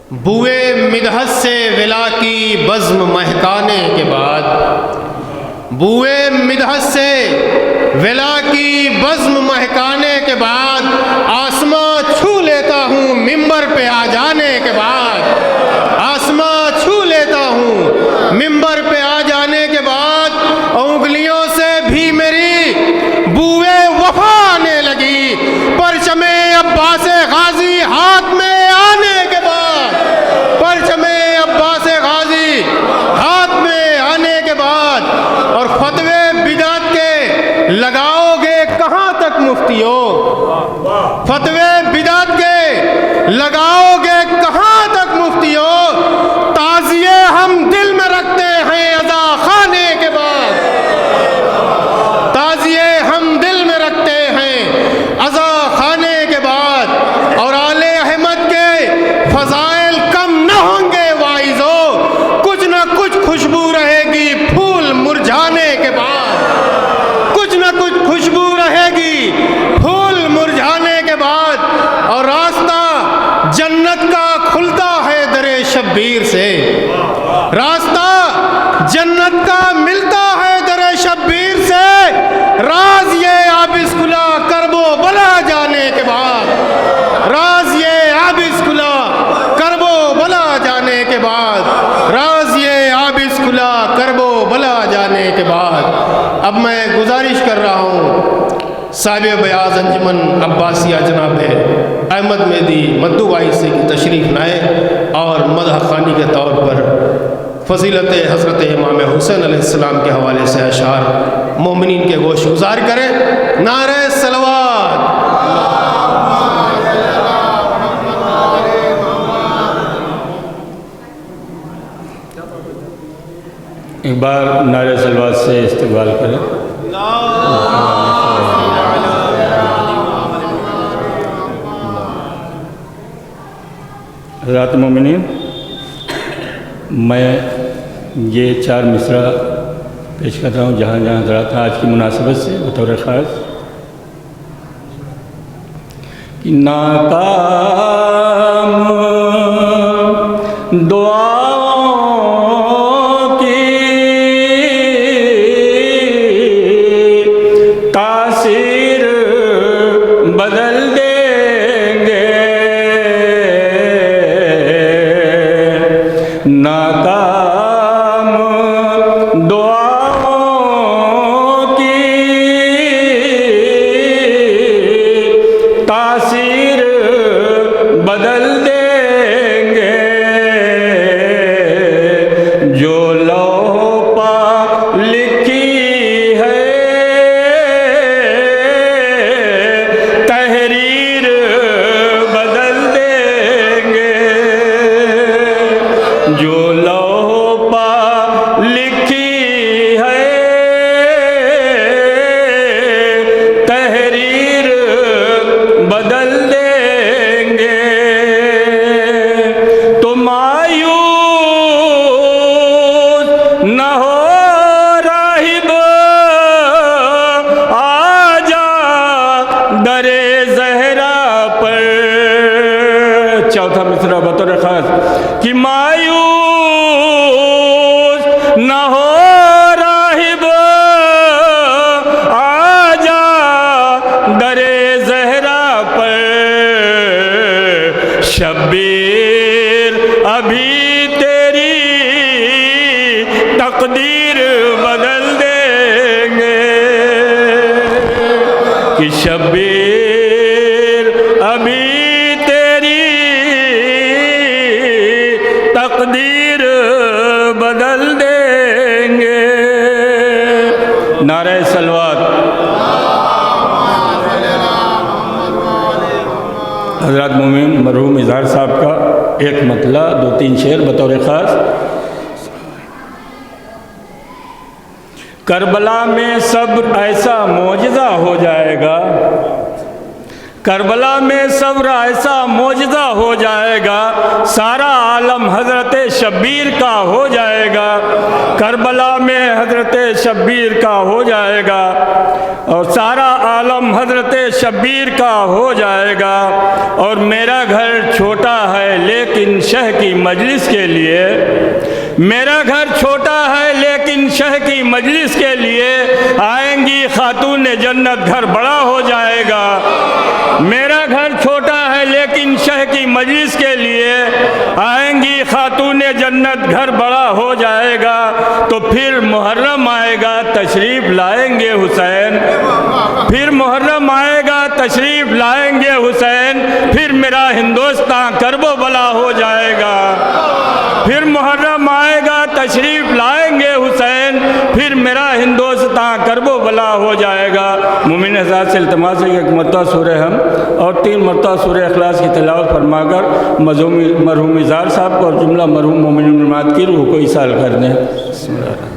बुए मिदहत से विला की बज़्म महकाने के बाद, बुए मिदहत से विला की बज़्म महकाने के बाद, आसमां छू लेता हूँ मिंबर पे आ जाने के बाद, आसमां छू लेता हूँ मिंबर पे आ जाने के बाद, उंगलियों से भी मेरी बुए वफा आने लगी। परचमे अब्बास गाजी हाथ में आने के बाद, परचमे अब्बास गाजी हाथ में आने के बाद, और फतवे बिदात के लगाओगे कहाँ तक मुफ्तियों, फतवे बिदात के लगाओगे कहाँ तक मुफ्तियों। ताज़िए हम दिल में रखते हैं अज़ा खाने के बाद, ताज़िए हम दिल में रखते हैं अज़ा खाने के बाद, और आले अहमद के फ़ज़ाइल कम न होंगे वाइज़ो, कुछ न कुछ खुशबू रहेगी फूल मुरझाने के बाद, कुछ न कुछ खुशबू रहेगी फूल मुरझाने के बाद। और रास्ता जन्नत का खुलता है दरे शब्बीर से, रास्ता जन्नत का मिलता है दरे शब्बीर से। राज ये आबिस खुला करबो बला जाने के बाद, राज ये आबिस खुला करबो बला जाने के बाद, राज ये आबिस खुला करबो बला जाने के बाद। अब मैं गुजारिश कर रहा हूँ साहिब बयाज अंजुमन अब्बासिया जनाब अहमद मेहदी मद्दू भाई से की तशरीफ़ लाए और मदह ख़ानी के तौर पर फ़ज़ीलत हज़रत इमाम हुसैन अलैहिस्सलाम के हवाले से अशार मोमिनीन के गोश गुजार करें। नारे सलवात। एक बार नारे सलवात से इस्तक़बाल करें। हज़रात मोमिनीन, मैं ये 4 मिसरा पेश कर रहा हूँ जहाँ जहाँ हज़रात आज की मुनासिबत से बतौर ख़ास कि नाकाम दुआओं की तासीर बदल देंगे, नाकाम दुआओं की तासीर बदल देंगे, जो लौह पर लिखी है तहरीर बदल देंगे, जो लौह पर लिखी है तहरीर बदल देंगे। तो मायूस न हो राहिब, आजा दरे ज़हरा पर। चौथा मिसरा बतौर ख़ास कि मायूस न हो राहिब, आजा दरे ज़हरा पर। शब्बीर अभी तेरी तकदीर बदल देंगे, कि शब्बीर अभी तेरी तकदीर बदल देंगे। नारे सलवात। हज़रत मोमिन मरहूम इज़हार साहब का एक मतला 2-3 शेर बतौर ख़ास। करबला में सब्र ऐसा मोजज़ा हो जाएगा, करबला में सब्र ऐसा मोजज़ा हो जाएगा, सारा आलम हज़रत शब्बीर का हो जाएगा। करबला में हज़रत शब्बीर का हो जाएगा और सारा आलम हज़रत शब्बीर का हो जाएगा। और मेरा घर छोटा है लेकिन शह की मजलिस के लिए, मेरा घर छोटा है लेकिन शह की मजलिस के लिए आएंगी खातून जन्नत घर बड़ा हो जाएगा। मेरा घर छोटा है लेकिन शह की मजलिस के लिए आएंगी खातून जन्नत घर बड़ा हो जाएगा। तो फिर मुहर्रम आएगा तशरीफ़ लाएंगे हुसैन, फिर मुहर्रम आएगा तशरीफ़ लाएंगे हुसैन, फिर मेरा हिंदुस्तान करबो बला हो जाएगा। फिर मुहर्रम आएगा तशरीफ़ लाएंगे हुसैन, फिर मेरा हिंदुस्तान करबो बला हो जाएगा। मोमिन हज़रात से इल्तिमास है कि एक मरतबा सूरह हम और 3 मरतबा सूरह इखलास की तिलावत फरमाकर मरहूम इज़ार साहब को और जुमला मरहूम मोमिन मुमिनात की रूह को इसाल कर दें।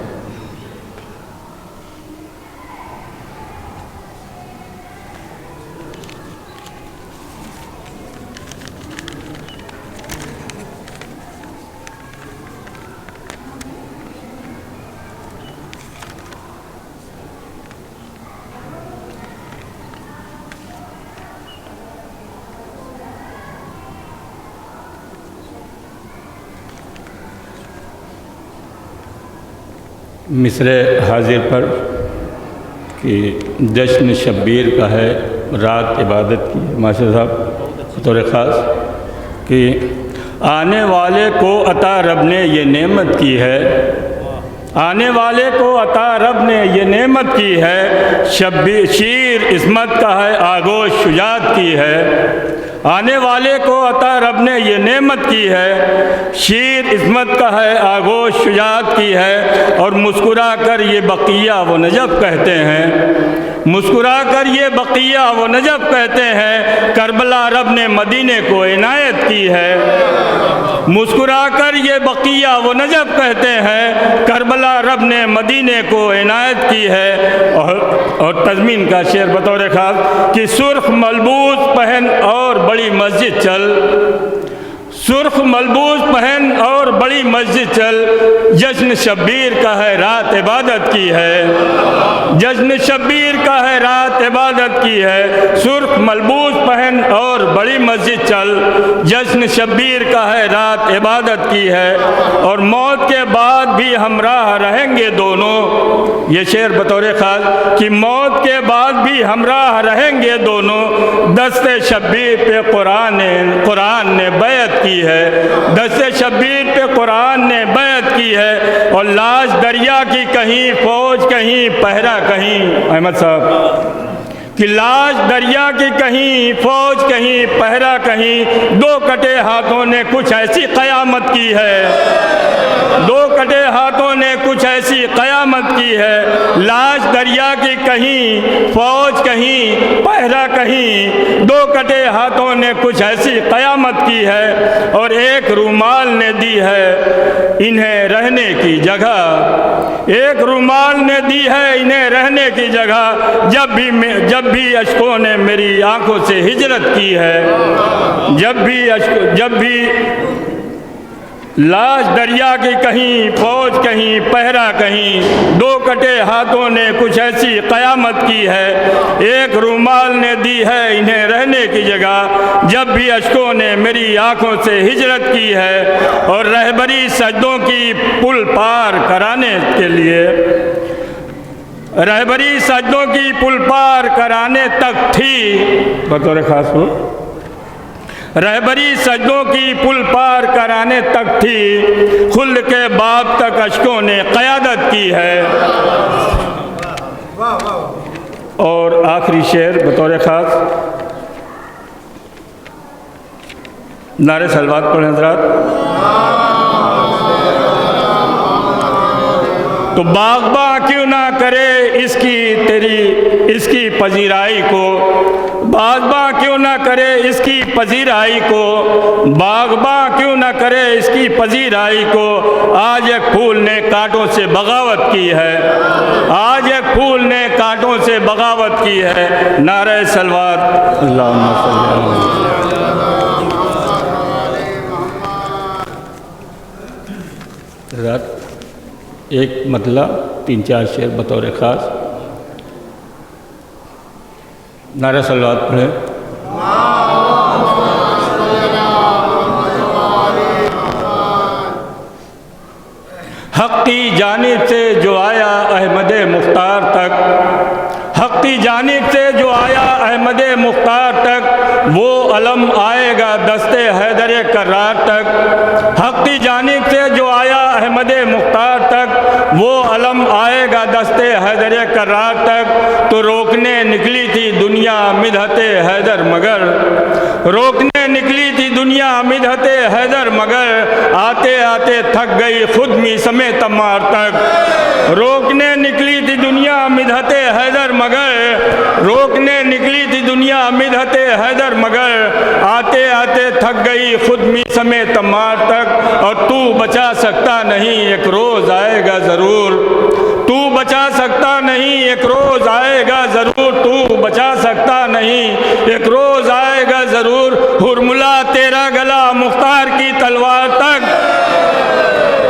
मिस्र हाजिर पर कि जश्न शब्बीर का है, रात इबादत की है। माशा साहब बतौर ख़ास कि आने वाले को अता रब ने ये नेमत की है, आने वाले को अता रब ने ये नेमत की है। शब्बीर शीर इस्मत का है, आगोश शुजात की है। आने वाले को अता रब ने ये नेमत की है, शीर इस्मत का है, आगोश शुजात की है। और मुस्कुरा कर ये बकिया वो नजब कहते हैं, मुस्कुरा कर ये बकिया वो नजब कहते हैं। करबला रब ने मदीने को इनायत की है, मुस्कुरा कर ये बकिया वो नजब कहते हैं। करबला रब ने मदीने को इनायत की है। और तज़मीन का शेर बतौर ख़ास कि सुर्ख मलबूस पहन और बड़ी मस्जिद चल, सुर्ख मलबूस पहन और बड़ी मस्जिद चल। जश्न शब्बीर का है, रात इबादत की है, जश्न शब्बीर का है, रात इबादत की है। सुर्ख मलबूस पहन और बड़ी मस्जिद चल, जश्न शब्बीर का है, रात इबादत की है। और मौत के बाद भी हमराह रहेंगे दोनों, ये शेर बतौर ख़ास कि मौत के बाद भी हमराह रहेंगे दोनों। दस्ते शब्बीर पे कुरान ने बैत की है, दस्ते शब्बीर पे कुरान ने बैत की है। और लाश दरिया की कहीं फौज कहीं पहरा कहीं, अहमद साहब कि लाश दरिया की कहीं फौज कहीं पहरा कहीं। दो कटे हाथों ने कुछ ऐसी क़यामत की है, दो कटे हाथों ने कुछ ऐसी क़यामत की है। लाश दरिया की कहीं फौज कहीं पहरा कहीं, दो कटे हाथों ने कुछ ऐसी क़यामत की है। और एक रूमाल ने दी है इन्हें रहने की जगह, एक रूमाल ने दी है इन्हें रहने की जगह। जब भी अश्कों ने मेरी आंखों से हिजरत की है, जब भी लाश दरिया की कहीं फौज कहीं पहरा कहीं, दो कटे हाथों ने कुछ ऐसी क़यामत की है। एक रूमाल ने दी है इन्हें रहने की जगह, जब भी अश्कों ने मेरी आंखों से हिजरत की है। और रहबरी सजदों की पुल पार कराने के लिए, रहबरी सजदों की पुल पार कराने तक थी, बतौर ख़ास हो रहबरी सजदों की पुल पार कराने तक थी। खुल्द के बाप तक अश्कों ने क़यादत की है। और आखिरी शेर बतौर ख़ास नारे सलवात पढ़ें हज़रात। तो बाग़बा क्यों ना करे इसकी पजीराई को, बाग़बा क्यों ना करे इसकी पजीराई को, बाग़बा क्यों ना करे इसकी पजीराई को। आज एक फूल ने कांटों से बगावत की है, आज एक फूल ने कांटों से बगावत की है। नारे सलवात अल्लाहुम्मा सल्ली अलैहि। एक मतलब 3-4 शेर बतौर ख़ास। नारा सल्लल्लाहु पढ़े। हक़ की जानिब से जो आया अहमद मुख्तार तक, हक़ की जानिब से जो आया अहमद मुख्तार तक, वो अलम आएगा दस्ते हैदर कर्रार तक। हक़ की जानिब से जो आया अहमद मुख्तार तक, वो अलम आएगा दस्ते हैदर कर्रार तक। तो रोकने निकली थी दुनिया मिदहते हैदर मगर, रोकने निकली थी दुनिया मिदहते हैदर मगर, आते आते थक गई खुद मीसमे तमार तक। रोकने निकली थी दुनिया मिदहते हैदर मगर, रोकने निकली थी दुनिया मिदहते हैदर मगर, आते आते थक गई खुद मीसमे तमार तक। और तू बचा सकता नहीं एक रोज़ आएगा ज़रूर, तू बचा सकता नहीं एक रोज़ आएगा ज़रूर, तू बचा सकता नहीं एक रोज़ आएगा ज़रूर। हुरमुला तेरा गला मुख्तार की तलवार तक,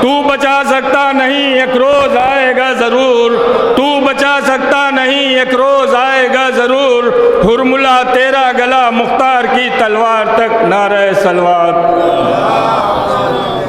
तू बचा सकता नहीं एक रोज़ आएगा ज़रूर, तू बचा सकता नहीं एक रोज़ आएगा ज़रूर। हुरमुला तेरा गला मुख्तार की तलवार तक। नारे सलवात।